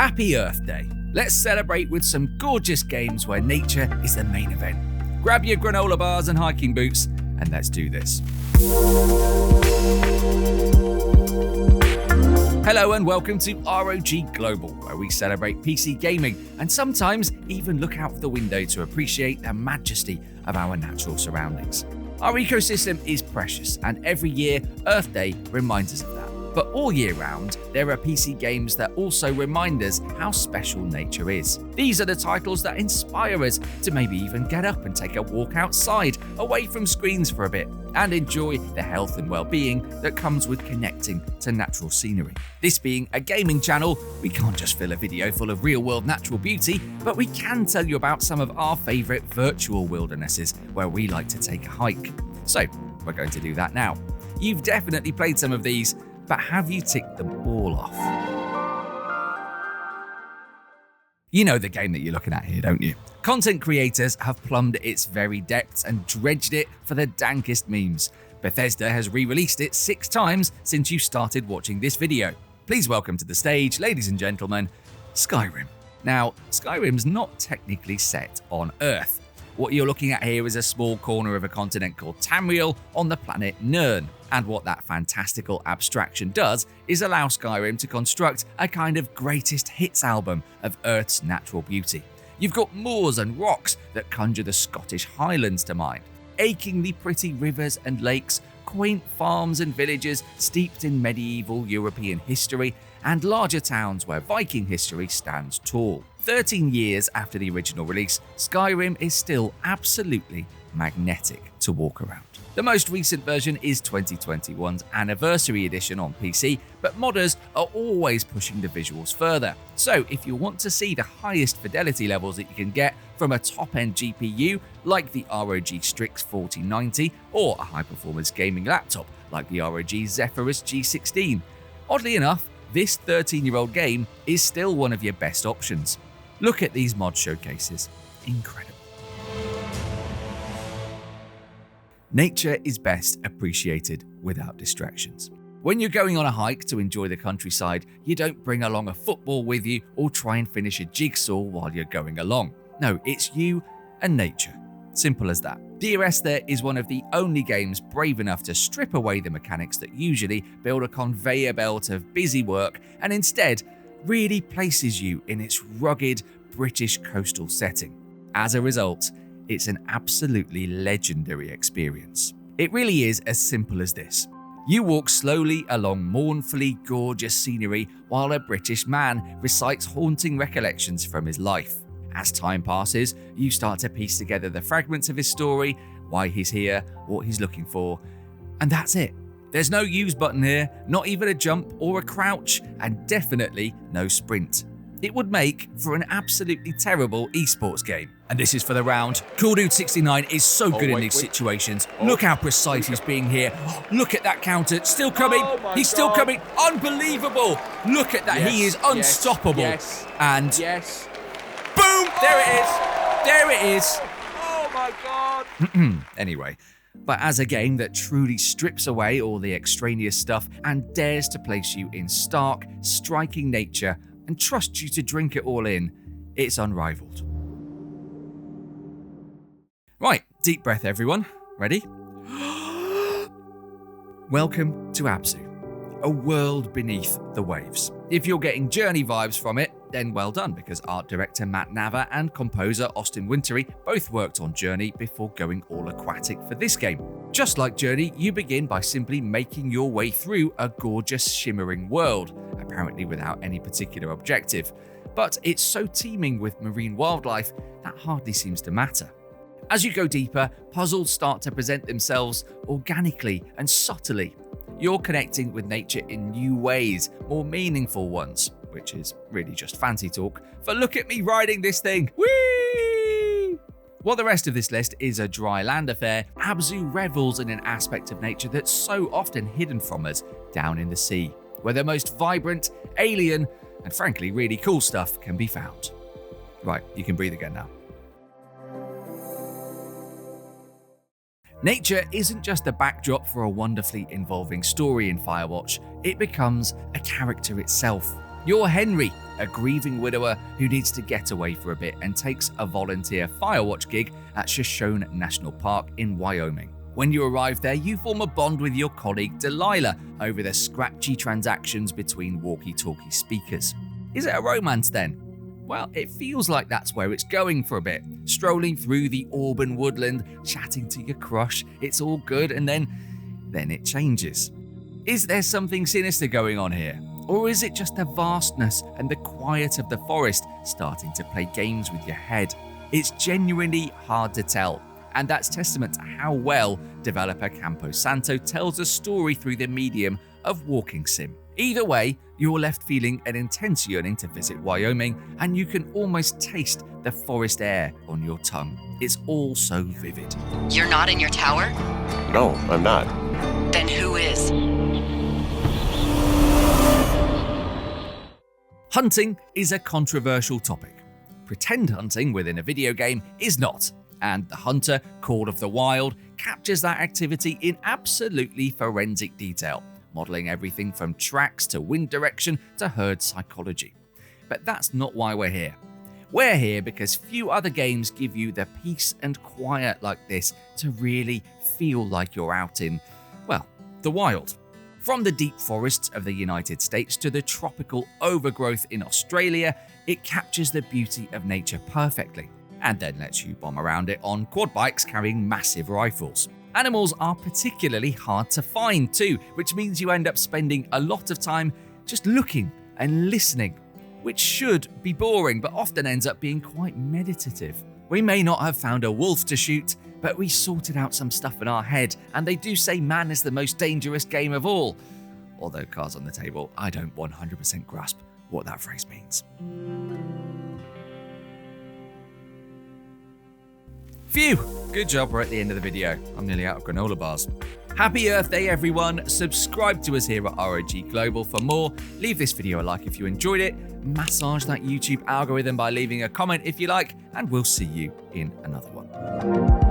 Happy Earth Day. Let's celebrate with some gorgeous games where nature is the main event. Grab your granola bars and hiking boots, and let's do this. Hello and welcome to ROG Global, where we celebrate PC gaming and sometimes even look out the window to appreciate the majesty of our natural surroundings. Our ecosystem is precious, and every year Earth Day reminds us of that. But all year round, there are PC games that also remind us how special nature is. These are the titles that inspire us to maybe even get up and take a walk outside, away from screens for a bit, and enjoy the health and well-being that comes with connecting to natural scenery. This being a gaming channel, we can't just fill a video full of real-world natural beauty, but we can tell you about some of our favourite virtual wildernesses where we like to take a hike. So, we're going to do that now. You've definitely played some of these, but have you ticked them all off? You know the game that you're looking at here, don't you? Content creators have plumbed its very depths and dredged it for the dankest memes. Bethesda has re-released it 6 times since you started watching this video. Please welcome to the stage, ladies and gentlemen, Skyrim. Now, Skyrim's not technically set on Earth. What you're looking at here is a small corner of a continent called Tamriel on the planet Nirn. And what that fantastical abstraction does is allow Skyrim to construct a kind of greatest hits album of Earth's natural beauty. You've got moors and rocks that conjure the Scottish Highlands to mind, achingly pretty rivers and lakes, quaint farms and villages steeped in medieval European history, and larger towns where Viking history stands tall. 13 years after the original release, Skyrim is still absolutely magnetic to walk around. The most recent version is 2021's Anniversary Edition on PC, but modders are always pushing the visuals further. So if you want to see the highest fidelity levels that you can get from a top-end GPU like the ROG Strix 4090 or a high-performance gaming laptop like the ROG Zephyrus G16, oddly enough, this 13-year-old game is still one of your best options. Look at these mod showcases. Incredible. Nature is best appreciated without distractions. When you're going on a hike to enjoy the countryside, you don't bring along a football with you or try and finish a jigsaw while you're going along. No, it's you and nature. Simple as that. Dear Esther is one of the only games brave enough to strip away the mechanics that usually build a conveyor belt of busy work and instead really places you in its rugged British coastal setting. As a result, it's an absolutely legendary experience. It really is as simple as this. You walk slowly along mournfully gorgeous scenery while a British man recites haunting recollections from his life. As time passes, you start to piece together the fragments of his story, why he's here, what he's looking for, and that's it. There's no use button here, not even a jump or a crouch, and definitely no sprint. It would make for an absolutely terrible esports game. And this is for the round. Cool Dude 69 is so good in these situations. Look how precise he's being here. Look at that counter. Still coming. He's still coming. Unbelievable. Look at that. He is unstoppable. And boom! There it is. There it is. Oh my God. Anyway. But as a game that truly strips away all the extraneous stuff and dares to place you in stark, striking nature and trusts you to drink it all in, it's unrivaled. Right, deep breath everyone. Ready? Welcome to Abzu, a world beneath the waves. If you're getting Journey vibes from it, then well done, because art director Matt Nava and composer Austin Wintory both worked on Journey before going all aquatic for this game. Just like Journey, you begin by simply making your way through a gorgeous shimmering world, apparently without any particular objective. But it's so teeming with marine wildlife that hardly seems to matter. As you go deeper, puzzles start to present themselves organically and subtly. You're connecting with nature in new ways, more meaningful ones, which is really just fancy talk for look at me riding this thing. Whee! While the rest of this list is a dry land affair, Abzu revels in an aspect of nature that's so often hidden from us down in the sea, where the most vibrant, alien, and frankly really cool stuff can be found. Right, you can breathe again now. Nature isn't just a backdrop for a wonderfully involving story in Firewatch, it becomes a character itself. You're Henry, a grieving widower who needs to get away for a bit and takes a volunteer Firewatch gig at Shoshone National Park in Wyoming. When you arrive there, you form a bond with your colleague Delilah over the scratchy transactions between walkie-talkie speakers. Is it a romance then? Well, it feels like that's where it's going for a bit. Strolling through the Auburn woodland, chatting to your crush, it's all good, and then it changes. Is there something sinister going on here? Or is it just the vastness and the quiet of the forest starting to play games with your head? It's genuinely hard to tell, and that's testament to how well developer Campo Santo tells a story through the medium of walking sim. Either way, you're left feeling an intense yearning to visit Wyoming, and you can almost taste the forest air on your tongue. It's all so vivid. You're not in your tower? No, I'm not. Then who is? Hunting is a controversial topic. Pretend hunting within a video game is not, and The Hunter: Call of the Wild captures that activity in absolutely forensic detail, modeling everything from tracks to wind direction to herd psychology. But that's not why we're here. We're here because few other games give you the peace and quiet like this to really feel like you're out in, well, the wild. From the deep forests of the United States to the tropical overgrowth in Australia, it captures the beauty of nature perfectly, and then lets you bomb around it on quad bikes carrying massive rifles. Animals are particularly hard to find too, which means you end up spending a lot of time just looking and listening, which should be boring but often ends up being quite meditative. We may not have found a wolf to shoot, but we sorted out some stuff in our head, and they do say man is the most dangerous game of all. Although, cards on the table, I don't 100% grasp what that phrase means. Phew! Good job, we're at the end of the video. I'm nearly out of granola bars. Happy Earth Day, everyone. Subscribe to us here at ROG Global for more. Leave this video a like if you enjoyed it. Massage that YouTube algorithm by leaving a comment if you like, and we'll see you in another one.